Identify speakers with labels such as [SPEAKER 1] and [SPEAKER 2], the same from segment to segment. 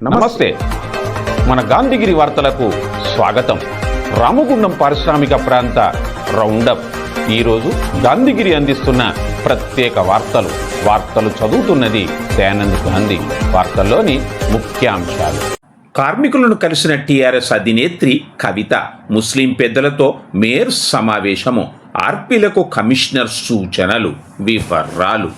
[SPEAKER 1] నమస్తే. మన గాంధీగిరి వార్తలకు స్వాగతం. రామగుండం పారిశ్రామిక ప్రాంత రౌండప్. ఈరోజు గాంధీగిరి అందిస్తున్న ప్రత్యేక వార్తలు చదువుతున్నది దయానంద్ గాంధీ. వార్తల్లోని ముఖ్యాంశాలు. కార్మికులను కలిసిన టీఆర్ఎస్ అధినేత్రి కవిత. ముస్లిం పెద్దలతో మేయర్ సమావేశము. ఆర్పీలకు కమిషనర్ సూచనలు. వివరాలు.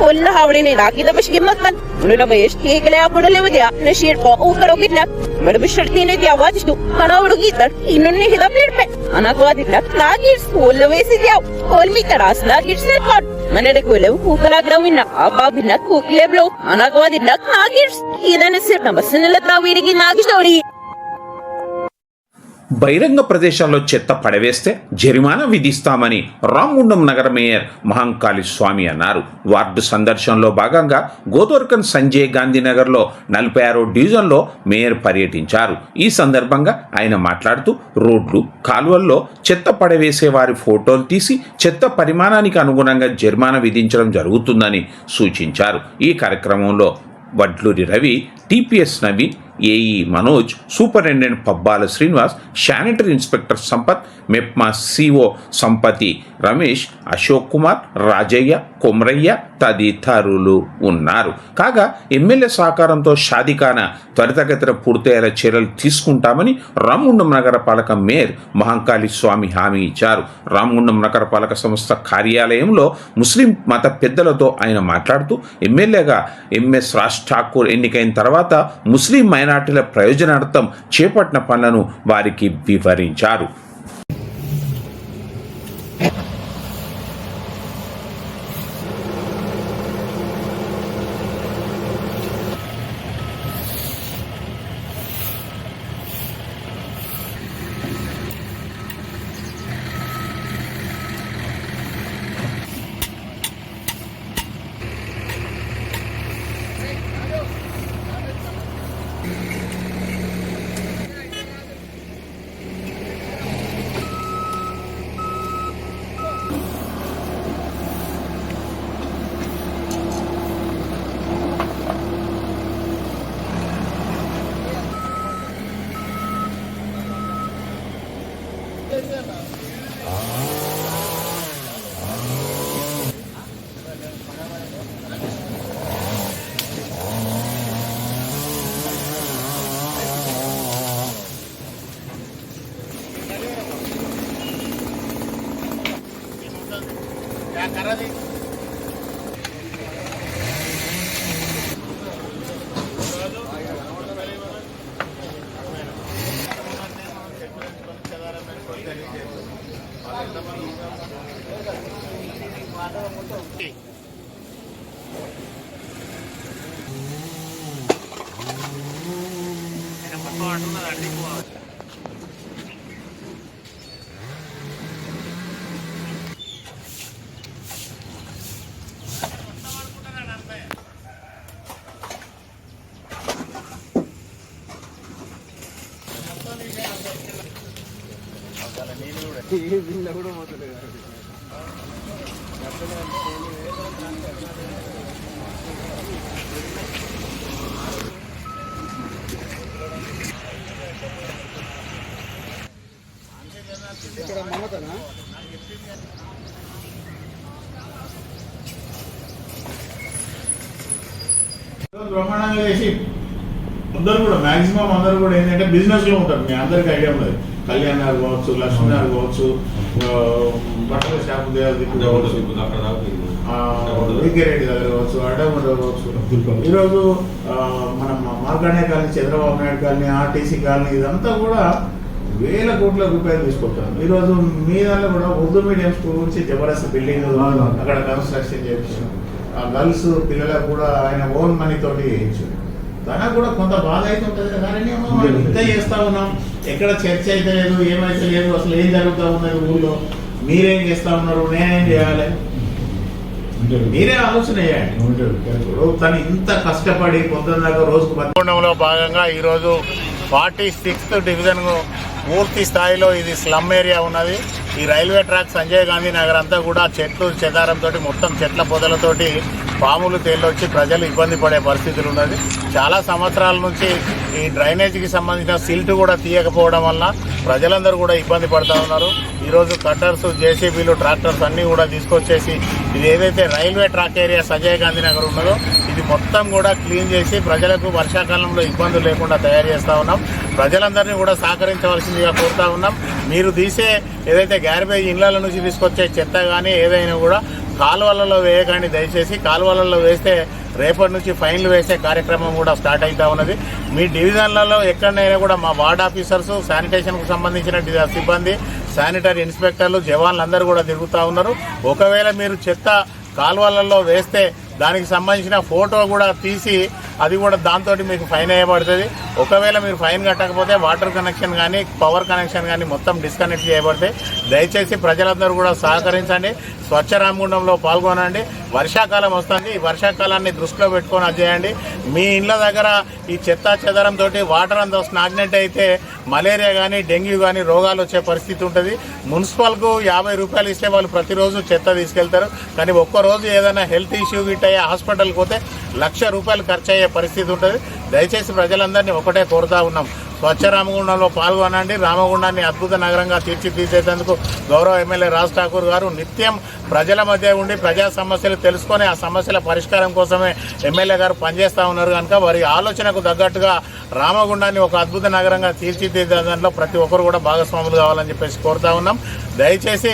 [SPEAKER 2] ولا حاولين يلاقي ده مش قيمة من ولا بيش كيك لا أقول له ودي نشير فوق وكرو كده ما بشرتين دي أواجه تو كنا ورقي تر إنه نهدا بيرفع أنا قاعد لك لاقيس ولا ويسي دياو كل مي تراس لاقيس نقول من الكل وكلا كروينا أبا بنا كوكلي بلو أنا قاعد لك لاقيس إذا نسيرنا بس نلتاوي رجي لاقيس دوري. బహిరంగ ప్రదేశాల్లో చెత్త పడవేస్తే జరిమానా విధిస్తామని రామగుండం నగర మేయర్ మహంకాళి స్వామి అన్నారు. వార్డు సందర్శనలో భాగంగా గోదోర్కన్ సంజయ్ గాంధీ నగర్లో 46వ డివిజన్లో మేయర్ పర్యటించారు. ఈ సందర్భంగా ఆయన మాట్లాడుతూ రోడ్లు, కాలువల్లో చెత్త పడవేసే వారి ఫోటోలు తీసి చెత్త పరిమాణానికి అనుగుణంగా జరిమానా విధించడం జరుగుతుందని సూచించారు. ఈ కార్యక్రమంలో Vadluri Ravi, TPS Naveen, AE Manoj, superintendent Pabbala Srinivas, sanitary inspector Sampath, MEPMA CO Sampathi Ramesh, Ashok Kumar, Rajaiah, Komaraiah తదితరులు ఉన్నారు. కాగా ఎమ్మెల్యే సహకారంతో షాదిఖానా త్వరితగతిన పూర్తయ్యేలా చర్యలు తీసుకుంటామని రామగుండం నగరపాలక మేయర్ మహంకాళి స్వామి హామీ ఇచ్చారు. రామగుండం నగరపాలక సంస్థ కార్యాలయంలో ముస్లిం మత పెద్దలతో ఆయన మాట్లాడుతూ ఎమ్మెల్యేగా ఎంఎస్ రాజ్ ఠాకూర్ ఎన్నికైన తర్వాత ముస్లిం మైనార్టీల ప్రయోజనార్థం చేపట్టిన పనులను వారికి వివరించారు.
[SPEAKER 3] బ్రహ్మాండంగా చేసి అందరూ కూడా మ్యాక్సిమం అందరూ కూడా ఏంటంటే బిజినెస్ లో ఉంటారు. మీ అందరికి ఐడియా ఉన్నది. కళ్యాణ్ గారు కావచ్చు, లక్ష్మీ గారు కావచ్చు, బట్టల షాపు రెడ్డి గారు కావచ్చు, అడ్డగుండ కావచ్చు. ఈరోజు మనం మార్గానే colony, Chandrababu Naidu colony, RTC colony ఇదంతా కూడా వేల కోట్ల రూపాయలు తీసుకుంటారు. ఈరోజు మీ దాంట్లో కూడా ఉర్దూ మీడియం స్కూల్ నుంచి జబర్దస్త్ బిల్డింగ్ అక్కడ కన్స్ట్రక్షన్ చేయించారు. గర్ల్స్ పిల్లలకు కూడా ఆయన ఓన్ మనీ తోటి చేయించారు. తనకు కూడా కొంత బాధ అయితే ఉంటుంది కదా, ఇంత చేస్తా ఉన్నాం, ఎక్కడ చర్చ అయితే లేదు, ఏమైతే లేదు, అసలు ఏం జరుగుతూ ఉన్నది ఊళ్ళో, మీరేం చేస్తా ఉన్నారు, నేనేం చేయాలి, మీరే ఆలోచన చేయండి. ఇప్పుడు తను ఇంత కష్టపడి పొద్దున్న దాకా రోజుకు భాగంగా ఈరోజు 46th డివిజన్ పూర్తి స్థాయిలో ఇది స్లమ్ ఏరియా ఉన్నది. ఈ రైల్వే ట్రాక్ సంజయ్ గాంధీ నగర్ అంతా కూడా చెట్లు చెదారంతో మొత్తం చెట్ల పొదలతోటి పాములు తేలొచ్చి ప్రజలు ఇబ్బంది పడే పరిస్థితులు ఉన్నది. చాలా సంవత్సరాల నుంచి ఈ డ్రైనేజీకి సంబంధించిన సిల్ట్ కూడా తీయకపోవడం వల్ల ప్రజలందరూ కూడా ఇబ్బంది పడుతూ ఉన్నారు. ఈరోజు కట్టర్స్, జేసీబీలు, ట్రాక్టర్స్ అన్నీ కూడా తీసుకొచ్చేసి ఇది ఏదైతే railway track area Sanjay Gandhi Nagar ఉన్నదో ఇది మొత్తం కూడా క్లీన్ చేసి ప్రజలకు వర్షాకాలంలో ఇబ్బందులు లేకుండా తయారు చేస్తూ ఉన్నాం. ప్రజలందరినీ కూడా సహకరించవలసిందిగా కోరుతా ఉన్నాం. మీరు తీసే ఏదైతే గ్యార్బేజ్ ఇళ్ల నుంచి తీసుకొచ్చే చెత్త కానీ ఏదైనా కూడా కాలువలలో వేయకండి. దయచేసి కాలువలలో వేస్తే రేపటి నుంచి ఫైన్లు వేసే కార్యక్రమం కూడా స్టార్ట్ అవుతా ఉన్నది. మీ డివిజన్లలో ఎక్కడైనా కూడా మా వార్డ్ ఆఫీసర్స్, శానిటేషన్కు సంబంధించిన సిబ్బంది, శానిటరీ ఇన్స్పెక్టర్లు, జవాన్లు అందరూ కూడా తిరుగుతూ ఉన్నారు. ఒకవేళ మీరు చెత్త కాలువలలో వేస్తే దానికి సంబంధించిన ఫోటో కూడా తీసి అది కూడా దాంతో మీకు ఫైన్ వేయబడుతుంది. ఒకవేళ మీరు ఫైన్ కట్టకపోతే వాటర్ కనెక్షన్ కానీ పవర్ కనెక్షన్ కానీ మొత్తం డిస్కనెక్ట్ చేయబడతాయి. దయచేసి ప్రజలందరూ కూడా సహకరించండి. స్వచ్ఛ రామగుండంలో పాల్గొనండి. వర్షాకాలం వస్తుంది. ఈ వర్షాకాలాన్ని దృష్టిలో పెట్టుకొని అది చేయండి. మీ ఇళ్ళ దగ్గర ఈ చెత్త చెదరంతో వాటర్ అంతా స్నాగ్నెంట్ అయితే మలేరియా కానీ డెంగ్యూ కానీ రోగాలు వచ్చే పరిస్థితి ఉంటుంది. మున్సిపల్కు 50 రూపాయలు ఇస్తే వాళ్ళు ప్రతిరోజు చెత్త తీసుకెళ్తారు. కానీ ఒక్కరోజు ఏదైనా హెల్త్ ఇష్యూ గిట్ అయ్యే హాస్పిటల్కి పోతే 1,00,000 రూపాయలు ఖర్చు అయ్యే పరిస్థితి ఉంటుంది. దయచేసి ప్రజలందరినీ ఒకటే కోరుతా ఉన్నాం, స్వచ్ఛ రామగుండంలో పాల్గొనండి. రామగుండాన్ని అద్భుత నగరంగా తీర్చిదిద్దేందుకు గౌరవ ఎమ్మెల్యే రాజ్ ఠాకూర్ గారు నిత్యం ప్రజల మధ్య ఉండి ప్రజా సమస్యలు తెలుసుకొని ఆ సమస్యల పరిష్కారం కోసమే ఎమ్మెల్యే గారు పనిచేస్తూ ఉన్నారు. కనుక వారి ఆలోచనకు తగ్గట్టుగా రామగుండాన్ని ఒక అద్భుత నగరంగా తీర్చిదిద్దే దాంట్లో ప్రతి ఒక్కరు కూడా భాగస్వాములు కావాలని చెప్పేసి కోరుతా ఉన్నాం. దయచేసి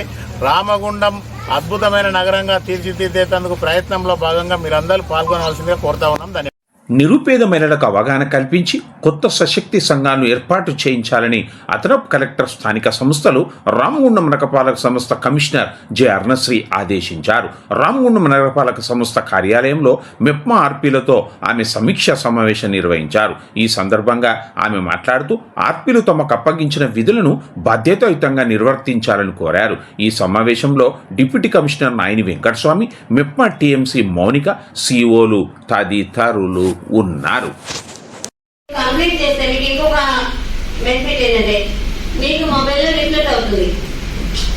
[SPEAKER 3] రామగుండం అద్భుతమైన నగరంగా తీర్చిదిద్దేందుకు ప్రయత్నంలో భాగంగా మీరందరూ పాల్గొనవలసిందిగా కోరుతా ఉన్నాం. ధన్యవాదాలు.
[SPEAKER 2] నిరుపేద మహిళలకు అవగాహన కల్పించి కొత్త సశక్తి సంఘాలను ఏర్పాటు చేయించాలని అదనపు కలెక్టర్ స్థానిక సంస్థలు రామగుండం నగరపాలక సంస్థ కమిషనర్ జె అరుణశ్రీ ఆదేశించారు. రామగుండం నగరపాలక సంస్థ కార్యాలయంలో మెప్మా ఆర్పీలతో ఆమె సమీక్షా సమావేశం నిర్వహించారు. ఈ సందర్భంగా ఆమె మాట్లాడుతూ ఆర్పీలు తమకు అప్పగించిన విధులను బాధ్యతాయుతంగా నిర్వర్తించాలని కోరారు. ఈ సమావేశంలో deputy commissioner Nayani Venkataswamy, MEPMA TMC Mounika, సిఇఓలు తదితరులు ఉన్నారు.
[SPEAKER 4] కంప్లీట్ చేస్తే మీకు ఇంకొక బెనిఫిట్ ఏంటంటే మీకు మొబైల్లో రిఫ్లెక్ట్ అవుతుంది.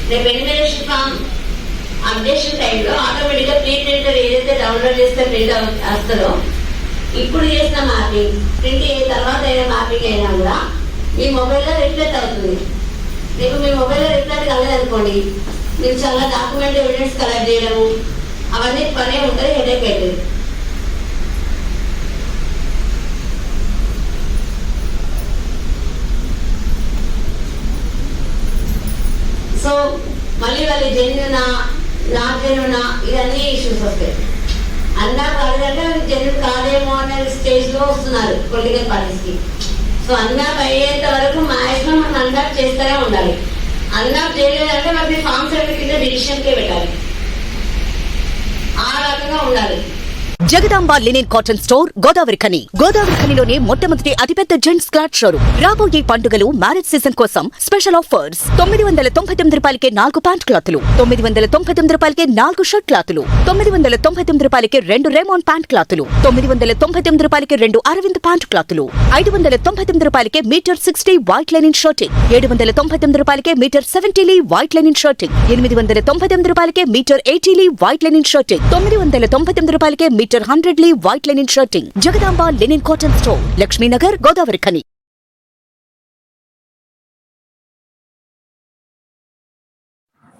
[SPEAKER 4] రేపు ఎన్యుమరేషన్ ఫామ్ అప్డేషన్ టైంలో ఆటోమేటిక్గా ప్రింట్ ప్రింటర్ ఏదైతే డౌన్లోడ్ చేస్తే ప్రింట్ వస్తుందో ఇప్పుడు చేసిన మ్యాపింగ్ ప్రింట్ అయిన తర్వాత అయిన మ్యాపింగ్ అయినా కూడా మీ మొబైల్లో రిఫ్లెక్ట్ అవుతుంది. రేపు మీ మొబైల్లో రిఫ్లెక్ట్ కాలేదనుకోండి, మీరు చాలా డాక్యుమెంట్ ఎవిడెన్స్ కలెక్ట్ చేయడము అవన్నీ పనే ఉంటుంది, హెడేక్ అవుతుంది. సో మళ్ళీ వాళ్ళు జెన్యునా నాట్ జెన్యునా ఇవన్నీ ఇష్యూస్ వస్తాయి. అన్నా కాదంటే వాళ్ళు జెన్యున్ కాదేమో అనే స్టేజ్లో వస్తున్నారు పొలిటికల్ పార్టీస్కి. సో అన్నాప్ అయ్యేంత వరకు మ్యాక్సిమం మనం అన్నాప్ చేస్తూనే ఉండాలి. అన్నాప్ చేయలేదంటే మరి ఫామ్ 7 కింద డిసిషన్కే పెట్టాలి. ఆ రకంగా ఉండాలి.
[SPEAKER 5] Jagadamba linen cotton store Godavarikhani. గోదావరిఖనిలోనే మొట్టమొదటి అతిపెద్ద జెంట్స్ క్లాత్ షోరూమ్. రాబోయే పండుగలు, మ్యారేజ్ సీజన్ కోసం స్పెషల్ ఆఫర్స్. 999 రూపాయలకే 4 ప్యాంట్ క్లాతులు, 999 రూపాయలకే 4 షర్ట్ క్లాతులు, 999 రూపాయలకే 2 రేమాన్ ప్యాంట్ క్లాతులు, 999 రూపాయలకే 2 అరవింద్ ప్యాంట్ క్లాతులు, 599 రూపాయలకే మీటర్ 60 వైట్ లెనిన్ షర్టింగ్, 799 రూపాయలకే metre 70 lea white linen shirting, 899 రూపాయలకే metre 80 lea white linen shirting, 999 రూపాయలకే metre 100 lea white linen shirting. Jagadamba linen cotton store, Lakshminagar, Godavarikhani.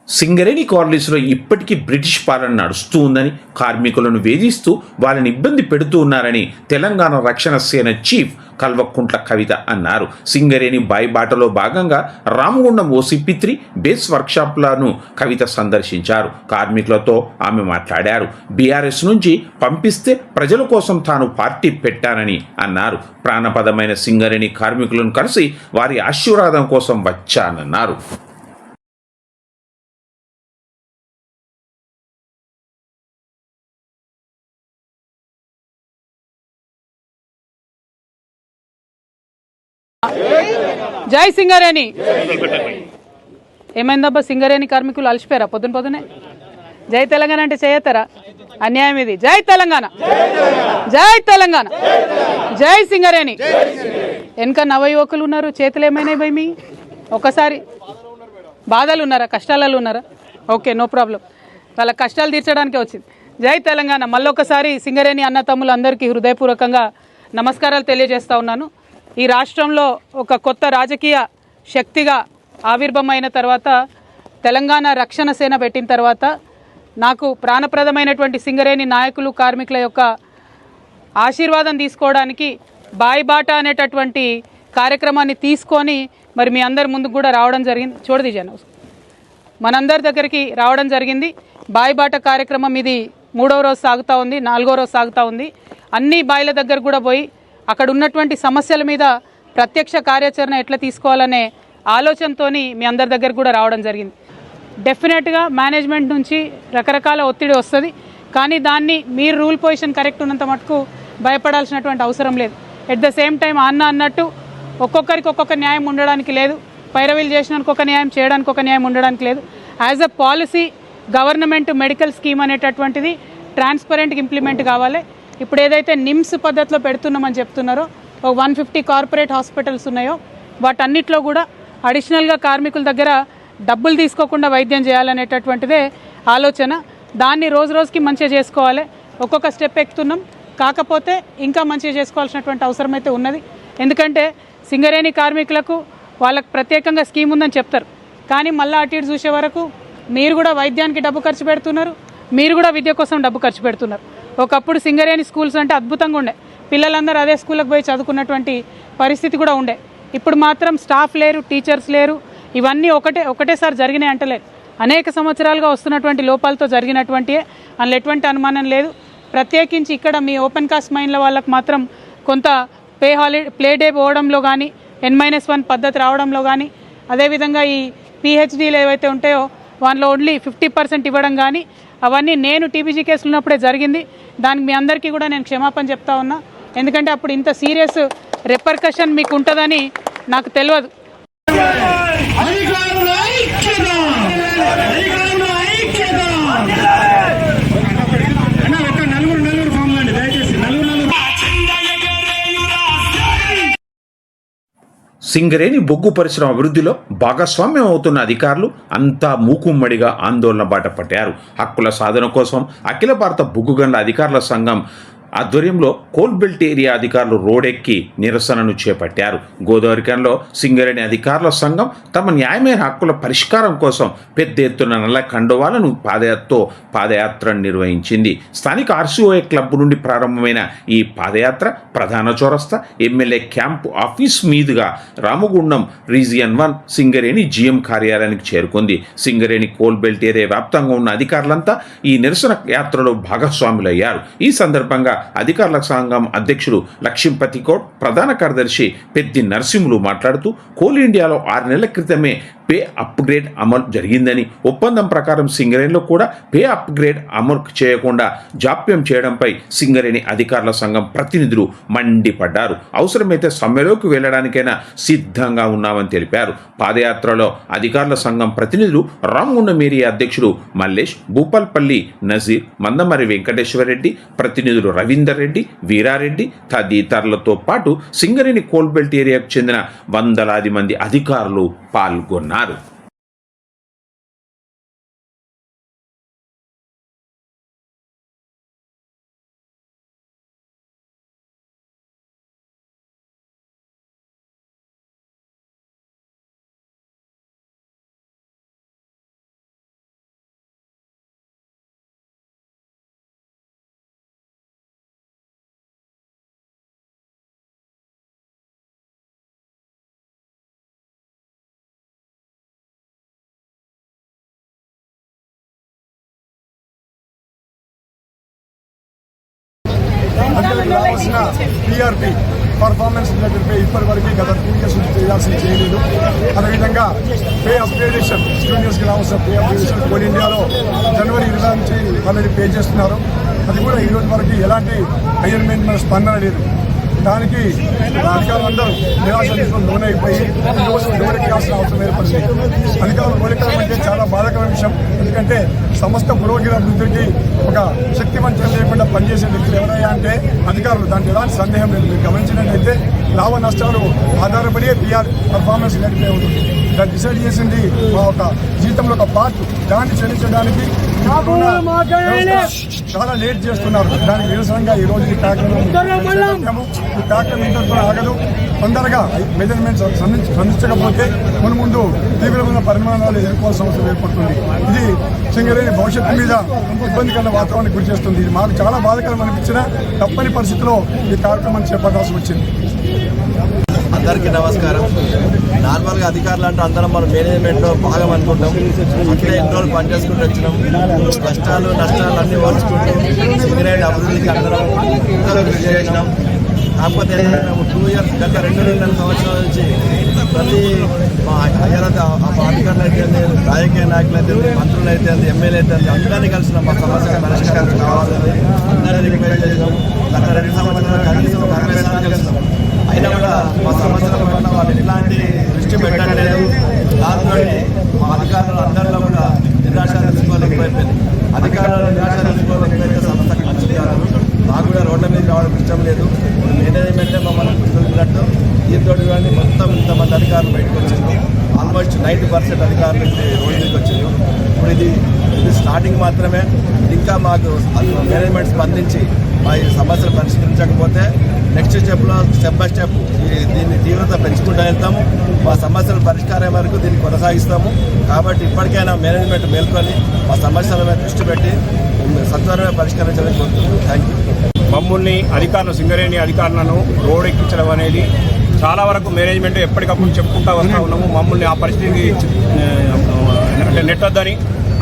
[SPEAKER 2] Singareni కాలనీస్లో ఇప్పటికీ బ్రిటిష్ పాలన నడుస్తూ ఉందని, కార్మికులను వేధిస్తూ వాళ్ళని ఇబ్బంది పెడుతూ ఉన్నారని తెలంగాణ రక్షణ సేన చీఫ్ కల్వకుంట్ల కవిత అన్నారు. సింగరేణి బాటలో భాగంగా రామగుండం ఓసిపి3 బేస్ వర్క్షాప్లను కవిత సందర్శించారు. కార్మికులతో ఆమె మాట్లాడారు. బీఆర్ఎస్ నుంచి పంపిస్తే ప్రజల కోసం తాను పార్టీ పెట్టానని అన్నారు. ప్రాణపదమైన సింగరేణి కార్మికులను కలిసి వారి ఆశీర్వాదం కోసం వచ్చానన్నారు.
[SPEAKER 6] జై సింగరేణి. ఏమైందబ్బా, సింగరేణి కార్మికులు అలసిపోయారా పొద్దునే? జై తెలంగాణ అంటే చేయతారా? అన్యాయం ఇది. జై తెలంగాణ, జై తెలంగాణ, జై సింగరేణి. వెనక నవ యువకులు ఉన్నారు, చేతులు ఏమైనాయి భయ్ మీ? ఒకసారి బాధలు ఉన్నారా, కష్టాలలో ఉన్నారా? Okay, no problem. వాళ్ళ కష్టాలు తీర్చడానికే వచ్చింది. జై తెలంగాణ. మళ్ళొకసారి సింగరేణి అన్న తమ్ములందరికీ హృదయపూర్వకంగా నమస్కారాలు తెలియజేస్తూ ఉన్నాను. ఈ రాష్ట్రంలో ఒక కొత్త రాజకీయ శక్తిగా ఆవిర్భమైన తర్వాత, తెలంగాణ రక్షణ సేన పెట్టిన తర్వాత నాకు ప్రాణప్రదమైనటువంటి సింగరేణి నాయకులు, కార్మికుల యొక్క ఆశీర్వాదం తీసుకోవడానికి బాయిబాట అనేటటువంటి కార్యక్రమాన్ని తీసుకొని మరి మీ అందరి ముందుకు కూడా రావడం జరిగింది. చూడది జనం మనందరి దగ్గరికి రావడం జరిగింది. బాయిబాట కార్యక్రమం ఇది 3వ రోజు సాగుతూ ఉంది, 4వ రోజు సాగుతూ ఉంది. అన్ని బాయిల దగ్గర కూడా పోయి అక్కడ ఉన్నటువంటి సమస్యల మీద ప్రత్యక్ష కార్యాచరణ ఎట్లా తీసుకోవాలనే ఆలోచనతో మీ అందరి దగ్గర కూడా రావడం జరిగింది. డెఫినెట్గా మేనేజ్మెంట్ నుంచి రకరకాల ఒత్తిడి వస్తుంది, కానీ దాన్ని మీరు రూల్ పొజిషన్ కరెక్ట్ ఉన్నంత మటుకు భయపడాల్సినటువంటి అవసరం లేదు. ఎట్ ద సేమ్ టైం అన్నట్టు ఒక్కొక్కరికి ఒక్కొక్క న్యాయం ఉండడానికి లేదు, పైరవీలు చేసినందుకు ఒక న్యాయం, చేయడానికి ఒక న్యాయం ఉండడానికి లేదు. As a policy government medical scheme అనేటటువంటిది ట్రాన్స్పరెంట్గా ఇంప్లిమెంట్ కావాలి. ఇప్పుడు ఏదైతే నిమ్స్ పద్ధతిలో పెడుతున్నామని చెప్తున్నారో, ఒక 150 కార్పొరేట్ హాస్పిటల్స్ ఉన్నాయో వాటన్నిటిలో కూడా అడిషనల్గా కార్మికుల దగ్గర డబ్బులు తీసుకోకుండా వైద్యం చేయాలనేటటువంటిదే ఆలోచన. దాన్ని రోజు రోజుకి మంచిగా చేసుకోవాలి. ఒక్కొక్క స్టెప్ ఎక్కుతున్నాం, కాకపోతే ఇంకా మంచిగా చేసుకోవాల్సినటువంటి అవసరం అయితే ఉన్నది. ఎందుకంటే సింగరేణి కార్మికులకు వాళ్ళకు ప్రత్యేకంగా స్కీమ్ ఉందని చెప్తారు, కానీ మళ్ళీ అటు ఇటు చూసే వరకు మీరు కూడా వైద్యానికి డబ్బు ఖర్చు పెడుతున్నారు, మీరు కూడా విద్య కోసం డబ్బు ఖర్చు పెడుతున్నారు. ఒకప్పుడు సింగరేణి స్కూల్స్ అంటే అద్భుతంగా ఉండే, పిల్లలందరూ అదే స్కూళ్ళకి పోయి చదువుకున్నటువంటి పరిస్థితి కూడా ఉండే. ఇప్పుడు మాత్రం స్టాఫ్ లేరు, టీచర్స్ లేరు. ఇవన్నీ ఒకటేసారి జరిగినాయి అంటలేదు, అనేక సంవత్సరాలుగా వస్తున్నటువంటి లోపాలతో జరిగినటువంటివే, అందులో ఎటువంటి అనుమానం లేదు. ప్రత్యేకించి ఇక్కడ మీ ఓపెన్ కాస్ట్ మైన్ల వాళ్ళకు మాత్రం కొంత ప్లే డే పోవడంలో కానీ, N-1 పద్ధతి రావడంలో కానీ, అదేవిధంగా ఈ PhDలు ఏవైతే ఉంటాయో వాళ్ళలో ఓన్లీ 50% ఇవ్వడం కానీ, అవన్నీ నేను టీబీజీ కేసులు ఉన్నప్పుడే జరిగింది. దానికి మీ అందరికీ కూడా నేను క్షమాపణ చెప్తా ఉన్నా, ఎందుకంటే అప్పుడు ఇంత సీరియస్ రెపర్కషన్ మీకు ఉంటుందని నాకు తెలియదు.
[SPEAKER 2] సింగరేణి బొగ్గు పరిశ్రమ అభివృద్ధిలో భాగస్వామ్యం అవుతున్న అధికారులు అంతా మూకుమ్మడిగా ఆందోళన బాట పట్టారు. హక్కుల సాధన కోసం అఖిల భారత బొగ్గు గనుల అధికారుల సంఘం ఆధ్వర్యంలో కోల్బెల్ట్ ఏరియా అధికారులు రోడ్డెక్కి నిరసనను చేపట్టారు. గోదావరిఖనిలో సింగరేణి అధికారుల సంఘం తమ న్యాయమైన హక్కుల పరిష్కారం కోసం పెద్ద ఎత్తున నల్ల కండువాలను పాదయాత్ర నిర్వహించింది. స్థానిక RCOA క్లబ్ నుండి ప్రారంభమైన ఈ పాదయాత్ర ప్రధాన చౌరస్తా, ఎమ్మెల్యే క్యాంపు ఆఫీస్ మీదుగా రామగుండం రీజియన్ 1 సింగరేణి GM కార్యాలయానికి చేరుకుంది. సింగరేణి కోల్బెల్ట్ ఏరియా వ్యాప్తంగా ఉన్న అధికారులంతా ఈ నిరసన యాత్రలో భాగస్వాములయ్యారు. ఈ సందర్భంగా అధికారుల సంఘం అధ్యక్షుడు లక్ష్మీపతి కౌడ్, ప్రధాన కార్యదర్శి పెద్ది నరసింహులు మాట్లాడుతూ కోల్ ఇండియాలో 6 నెలల క్రితమే పే అప్గ్రేడ్ అమలు జరిగిందని, ఒప్పందం ప్రకారం సింగరేణిలో కూడా పే అప్గ్రేడ్ అమలు చేయకుండా జాప్యం చేయడంపై సింగరేణి అధికారుల సంఘం ప్రతినిధులు మండిపడ్డారు. అవసరమైతే సమ్మెలోకి వెళ్లడానికైనా సిద్ధంగా ఉన్నామని తెలిపారు. పాదయాత్రలో అధికారుల సంఘం ప్రతినిధులు రామగుండం ఏరియా అధ్యక్షుడు మల్లేష్, భూపాల్పల్లి నజీర్, మందమరి వెంకటేశ్వరరెడ్డి, ప్రతినిధులు రవీందర్ రెడ్డి, వీరారెడ్డి తదితరులతో పాటు సింగరేణి కోల్బెల్ట్ ఏరియాకు చెందిన వందలాది మంది అధికారులు పాల్గొన్నారు.
[SPEAKER 7] అందరికి రావాల్సిన PRP పర్ఫార్మెన్స్ రిలేటెడ్ ఇప్పటివరకు గత 2 years నుంచి చేయాల్సింది చేయలేదు. అదేవిధంగా పే అప్గ్రేడేషన్ స్టూడెంట్స్కి రావాల్సిన పే అప్గ్రేడేషన్ కోల్ ఇండియాలో జనవరి 20 నుంచి ఆల్రెడీ పే చేస్తున్నారు. అది కూడా ఈ రోజు వరకు ఎలాంటి హైయర్ మెయింటెనెన్స్ స్పందన లేదు. దానికి అధికారులందరూ నిరాశకు లోనైపోయి రోజు లోనెక్కాల్సిన అవసరం ఏర్పడింది. అధికారులు లోనెక్కడం అంటే చాలా బాధాకరమైన విషయం. ఎందుకంటే ఎందుకంటే సమస్త పురోగతి అభివృద్ధికి ఒక శక్తివంతం లేకుండా పనిచేసే వ్యక్తులు ఎవరయ్యా అంటే అధికారులు. దాంట్లో ఎలాంటి సందేహం లేదు. మీరు గమనించినట్లయితే లాభ నష్టాలు ఆధారపడి పిఆర్ పర్ఫార్మెన్స్ నడిపే ఉంటుంది. దాన్ని డిసైడ్ చేసింది మా ఒక జీతంలో ఒక పార్ట్. దాన్ని చెల్లించడానికి చాలా లేట్ చేస్తున్నారు. దానికి నిరసనగా ఈ రోజు ఈ కార్యక్రమం ఇంతతో ఆగదు. తొందరగా మెజర్మెంట్స్ స్పందించకపోతే ముందు తీవ్రమైన పరిమాణాలు ఎదుర్కోవాల్సిన అవసరం ఏర్పడుతుంది. ఇది సింగరేణి భవిష్యత్తు మీద ఇబ్బందికర వాతావరణానికి గురి చేస్తుంది. ఇది మాకు చాలా బాధాకరం అనిపించిన తప్పని పరిస్థితిలో ఈ కార్యక్రమాన్ని చేపట్టాల్సి వచ్చింది.
[SPEAKER 8] అందరికీ నమస్కారం. నార్మల్గా అధికారులు అంటే అందరం మనం మేనేజ్మెంట్లో భాగం అనుకుంటాం. అట్లే ఎన్ని రోజులు పనిచేసుకుంటూ వచ్చినాం. కష్టాలు నష్టాలు అన్నీ ఓర్చుకుంటూ సింగరేణి అభివృద్ధికి అందరం కృషి చేసినాం. కాకపోతే మేము 2 years గత 2 సంవత్సరాల నుంచి ప్రతి అధికారులు అయితే రాజకీయ నాయకులు అయితే మంత్రులు అయితే ఎమ్మెల్యే అయితే అందరినీ కలిసినాం. మా సమస్య పరిష్కారం కావాలని అందరినీ రిక్వెస్ట్ చేసినాం. గత 2 సంవత్సరాలు కనీసం 40 సార్లు కలిసినాం. అయినా కూడా మా సమస్యల పట్ల వాళ్ళు ఎలాంటి దృష్టి పెట్టలేదు. దాంతో మా అధికారులు అందరిలో కూడా నిరాశ తెలుసుకోలేకపోయింది. అధికారులు నిరాశ తెలుసుకోలేకపోతే సమస్య మంచిది కాదు. మాకు కూడా రోడ్ల మీద రావడం ఇష్టం లేదు. మేనేజ్మెంటే మమ్మల్ని గుర్తున్నట్టు దీంతో కానీ మొత్తం ఇంతమంది అధికారులు బయటకు వచ్చింది. ఆల్మోస్ట్ 90% అధికారులు రోడ్డు మీదకి వచ్చింది. ఇప్పుడు ఇది స్టార్టింగ్ మాత్రమే. ఇంకా మాకు మేనేజ్మెంట్ స్పందించి మా ఈ సమస్యలు పరిష్కరించకపోతే నెక్స్ట్ స్టెప్ బై స్టెప్ దీన్ని తీవ్రత పెంచుకుంటూ వెళ్తాము. మా సమస్యల పరిష్కారం వరకు దీన్ని కొనసాగిస్తాము. కాబట్టి ఇప్పటికైనా మేనేజ్మెంట్ మేల్కొని మా సమస్యల మీద దృష్టి పెట్టి సత్వరమే పరిష్కరించాలని కోరుతున్నాను. Thank you.
[SPEAKER 9] మమ్మల్ని అధికారులు సింగరేణి అధికారులను రోడ్ ఎక్కించడం అనేది చాలా వరకు మేనేజ్మెంట్ ఎప్పటికప్పుడు చెప్పుకుంటూ వస్తూ ఉన్నాము. మమ్మల్ని ఆ పరిస్థితికి నెట్టొద్దని.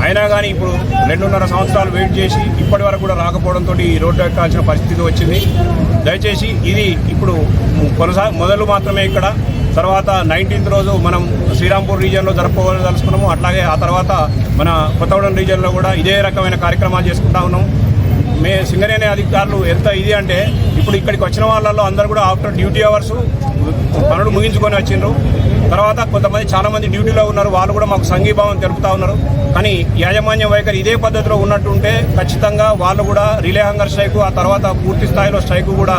[SPEAKER 9] అయినా కానీ ఇప్పుడు 2.5 సంవత్సరాలు వెయిట్ చేసి ఇప్పటి వరకు కూడా రాకపోవడంతో ఈ రోడ్డు ఎక్కాల్సిన పరిస్థితి వచ్చింది. దయచేసి ఇది ఇప్పుడు మొదలు మాత్రమే. ఇక్కడ తర్వాత 19th రోజు మనం శ్రీరాంపూర్ రీజియన్లో జరుపుకోదలుచుకున్నాము. అట్లాగే ఆ తర్వాత మన కొత్తగూడెం రీజియన్లో కూడా ఇదే రకమైన కార్యక్రమాలు చేసుకుంటా ఉన్నాము. సింగరేణి అధికారులు ఎంత ఇది అంటే ఇప్పుడు ఇక్కడికి వచ్చిన వాళ్ళలో అందరూ కూడా ఆఫ్టర్ డ్యూటీ అవర్స్ పనులు ముగించుకొని వచ్చిండ్రు. తర్వాత కొంతమంది చాలామంది డ్యూటీలో ఉన్నారు. వాళ్ళు కూడా మాకు సంఘీభావం తెలుపుతా ఉన్నారు. కానీ యాజమాన్య వైఖరి ఇదే పద్ధతిలో ఉన్నట్టుంటే ఖచ్చితంగా వాళ్ళు కూడా రిలే హంగర్ స్ట్రైకు, ఆ తర్వాత పూర్తి స్థాయిలో స్ట్రైకు కూడా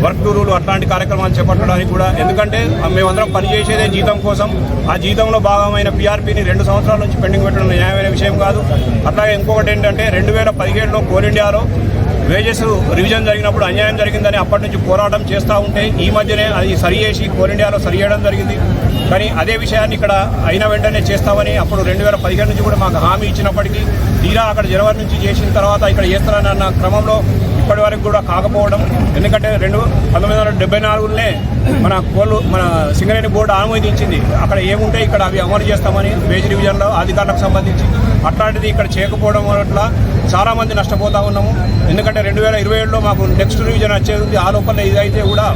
[SPEAKER 9] వర్క్ టూరులు అట్లాంటి కార్యక్రమాలు చేపట్టడానికి కూడా. ఎందుకంటే మేమందరం పనిచేసేదే జీతం కోసం. ఆ జీతంలో భాగమైన పీఆర్పీని 2 సంవత్సరాల నుంచి పెండింగ్ పెట్టడం న్యాయమైన విషయం కాదు. అట్లాగే ఇంకొకటి ఏంటంటే 2017లో కోల్ ఇండియాలో వేజెస్ రివిజన్ జరిగినప్పుడు అన్యాయం జరిగిందని అప్పటి నుంచి పోరాటం చేస్తూ ఉంటే ఈ మధ్యనే అది సరి చేసి కోల్ ఇండియాలో సరి చేయడం జరిగింది. కానీ అదే విషయాన్ని ఇక్కడ అయిన వెంటనే చేస్తామని అప్పుడు 2017 నుంచి కూడా మాకు హామీ ఇచ్చినప్పటికీ తీరా అక్కడ జనవరి నుంచి చేసిన తర్వాత ఇక్కడ చేస్తారన్న క్రమంలో ఇప్పటి వరకు కూడా కాకపోవడం. ఎందుకంటే 1974లోనే మన సింగరేణి బోర్డు ఆమోదించింది. అక్కడ ఏముంటే ఇక్కడ అవి అమలు చేస్తామని వేజ్ రివిజన్లో అధికారులకు సంబంధించి. అట్లాంటిది ఇక్కడ చేయకపోవడం వల్ల చాలామంది నష్టపోతూ ఉన్నాము. ఎందుకంటే 2027లో మాకు నెక్స్ట్ రివిజన్ వచ్చేది ఉంది. ఆ లోపల ఇదైతే కూడా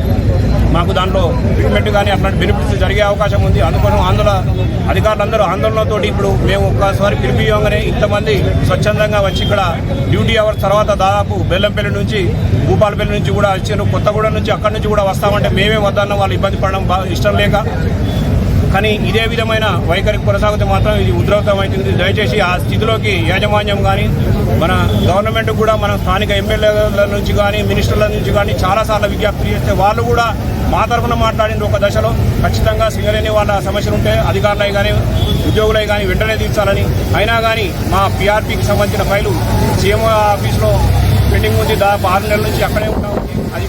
[SPEAKER 9] మాకు దాంట్లో ట్రీట్మెంట్ కానీ అట్లాంటి బెనిఫిట్స్ జరిగే అవకాశం ఉంది. అందుకోసం అధికారులందరూ ఆందోళనతో ఇప్పుడు మేము ఒక్కసారి పిలిపియంగానే ఇంతమంది స్వచ్ఛందంగా వచ్చి ఇక్కడ డ్యూటీ అవర్స్ తర్వాత దాదాపు బెల్లంపల్లి నుంచి భూపాలపల్లి నుంచి కూడా వచ్చారు. కొత్తగూడెం నుంచి అక్కడి నుంచి కూడా వస్తామంటే మేమే వద్దన్న వాళ్ళు ఇబ్బంది పడడం ఇష్టం లేక. కానీ ఇదే విధమైన వైఖరి కొనసాగితే మాత్రం ఇది ఉధృతమవుతుంది. దయచేసి ఆ స్థితిలోకి యాజమాన్యం కానీ మన గవర్నమెంట్ కూడా మన స్థానిక ఎమ్మెల్యేల నుంచి కానీ మినిస్టర్ల నుంచి కానీ చాలాసార్లు విజ్ఞప్తి చేస్తే వాళ్ళు కూడా మా తరఫున మాట్లాడింది ఒక దశలో. ఖచ్చితంగా సింగరేణి వాళ్ళ సమస్యలు ఉంటే అధికారులై కానీ ఉద్యోగులై కానీ వెంటనే తీర్చాలని. అయినా కానీ మా పీఆర్పీకి సంబంధించిన ఫైలు సీఎం ఆఫీస్లో పెండింగ్ ఉంది. దాదాపు 6 నెలల నుంచి అక్కడే ఉంటా ఉంది. అది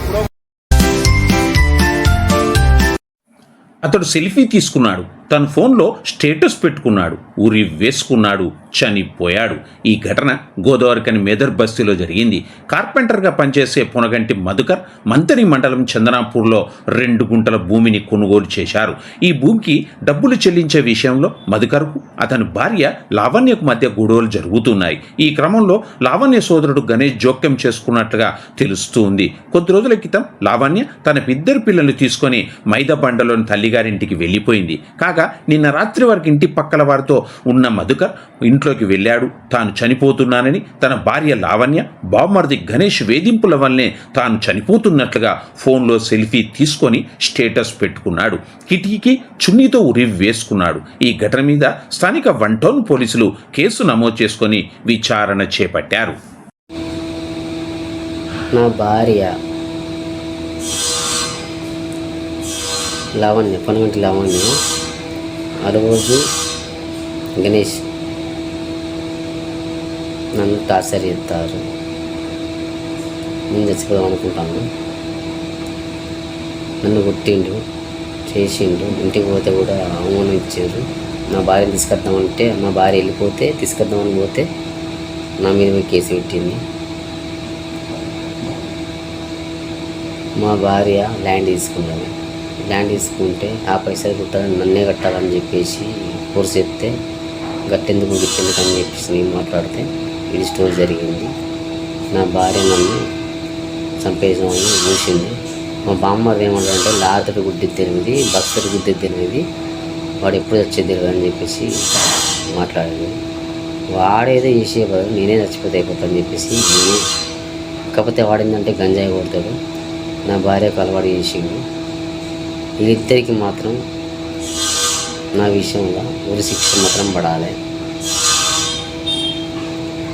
[SPEAKER 2] అతడు సెల్ఫీ తీసుకున్నాడు. తన ఫోన్లో స్టేటస్ పెట్టుకున్నాడు. ఉరి వేసుకున్నాడు. చనిపోయాడు. ఈ ఘటన గోదావరికని మేదర్ బస్తీలో జరిగింది. కార్పెంటర్గా పనిచేసే పునగంటి మధుకర్ మంతని మండలం చందనాపూర్లో 2 గుంటల భూమిని కొనుగోలు చేశారు. ఈ భూమికి డబ్బులు చెల్లించే విషయంలో మధుకర్కు అతని భార్య లావణ్యకు మధ్య గొడవలు జరుగుతున్నాయి. ఈ క్రమంలో లావణ్య సోదరుడు గణేష్ జోక్యం చేసుకున్నట్లుగా తెలుస్తుంది. కొద్ది రోజుల క్రితం లావణ్య తన 2 పిల్లలు తీసుకొని మైదాబండలోని తల్లిగారింటికి వెళ్ళిపోయింది. కాగా నిన్న రాత్రి వరకు ఇంటి పక్కల వారితో ఉన్న మధుకర్ ఇంట్లోకి వెళ్ళాడు. తాను చనిపోతున్నానని తన భార్య లావణ్య, బావమరిది గణేష్ వేధింపుల వల్లనే తాను చనిపోతున్నట్లుగా ఫోన్లో సెల్ఫీ తీసుకొని స్టేటస్ పెట్టుకున్నాడు. కిటికీకి చున్నీతో ఉరి వేసుకున్నాడు. ఈ ఘటన మీద స్థానిక 1 టౌన్ పోలీసులు కేసు నమోదు చేసుకొని విచారణ చేపట్టారు.
[SPEAKER 10] నా భార్య లావణ్య, పనగంటి లావణ్య, ఆ రోజు గణేష్ నన్ను టార్చర్ చేస్తారు. నేను చచ్చిపోదాం అనుకుంటాను. నన్ను కొట్టిండు, చేసిండు. ఇంటికి పోతే కూడా అవమానం ఇచ్చారు. నా భార్యను తీసుకొద్దామంటే, మా భార్య వెళ్ళిపోతే తీసుకొద్దామని పోతే నా మీద కేసు పెట్టింది. మా భార్య ల్యాండ్ తీసుకున్నది. ల్యాండ్ తీసుకుంటే ఆ పైసలు కుట్టాలని నన్నే కట్టాలని చెప్పేసి ఫోర్స్ చెప్తే గట్టెందుకు గిట్టెందుకు అని చెప్పేసి నేను మాట్లాడితే ఇది స్టోరీ జరిగింది. నా భార్య నన్ను చంపేసామని చూసింది. మా బామ్మది ఏమంటారంటే లాతడి గుడ్డి తెలియదు, భక్తుడి గుడ్డి తెలియదు, వాడు ఎప్పుడు వచ్చేది తెలియదు అని చెప్పేసి మాట్లాడింది. వాడేదో చేసే బదులు నేనే చచ్చిపోతే అయిపోతాను చెప్పేసి నేనే. కాకపోతే వాడిందంటే గంజాయి కొడతాడు, నా భార్యకు అలవాటు చేసిండు. వీళ్ళిద్దరికి మాత్రం నా విషయంలో ఉరి శిక్ష మాత్రం పడాలి.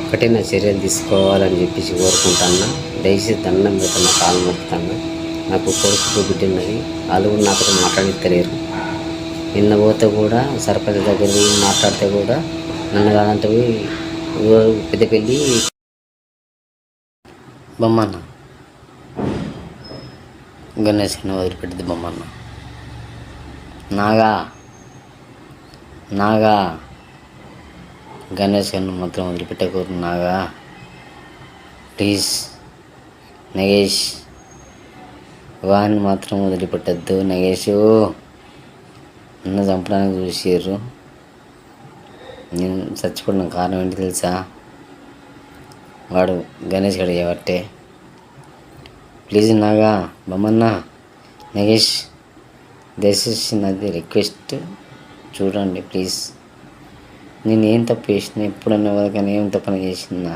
[SPEAKER 10] ఒకటే నా చర్యలు తీసుకోవాలని చెప్పేసి కోరుకుంటాను. దయచేసి దండం పెడుతున్నా, కాలు మొక్కుతాను. నాకు కొడుకు బిడ్డ ఉన్నది, వాళ్ళు కూడా నాతో మాట్లాడిస్తలేరు. నిన్న పోతే కూడా సర్పంచ్ దగ్గర మాట్లాడితే కూడా నన్ను కాదంటే పెద్దపల్లి బొమ్మన్న గణేష్ని వదిలిపెట్టింది. బొమ్మన్న నాగా గణేష్ గారిని మాత్రం వదిలిపెట్టకూడదు. నాగా ప్లీజ్ నగేష్, వాడిని మాత్రం వదిలిపెట్టద్దు. నగేష్ నన్ను చంపడానికి చూసారు. నేను చచ్చిపోయిన కారణం ఏంటి తెలుసా? వాడు గణేష్ గడు చేయబట్టే. ప్లీజ్ నాగా, బొమ్మన్న, నగేష్, దయచేసి నాది రిక్వెస్ట్, చూడండి ప్లీజ్. నేను ఏం తప్పు చేసిన, ఎప్పుడన్నా కానీ ఏం తప్పని చేసిందా?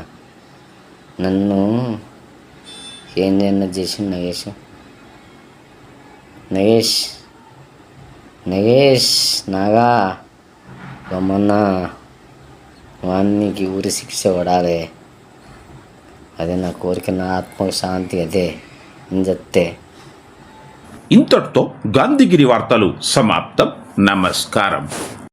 [SPEAKER 10] నన్ను ఏం చేయన్నా చేసింది నగేష్. నగేష్ నగేష్ నాగా, బొమ్మన్న, వానికి ఊరి శిక్ష పడాలి. అదే నా కోరిక, నా ఆత్మకు శాంతి. అదే నేను చెప్తే.
[SPEAKER 2] ఇంతటితో గాంధీగిరి వార్తలు సమాప్తం. నమస్కారం.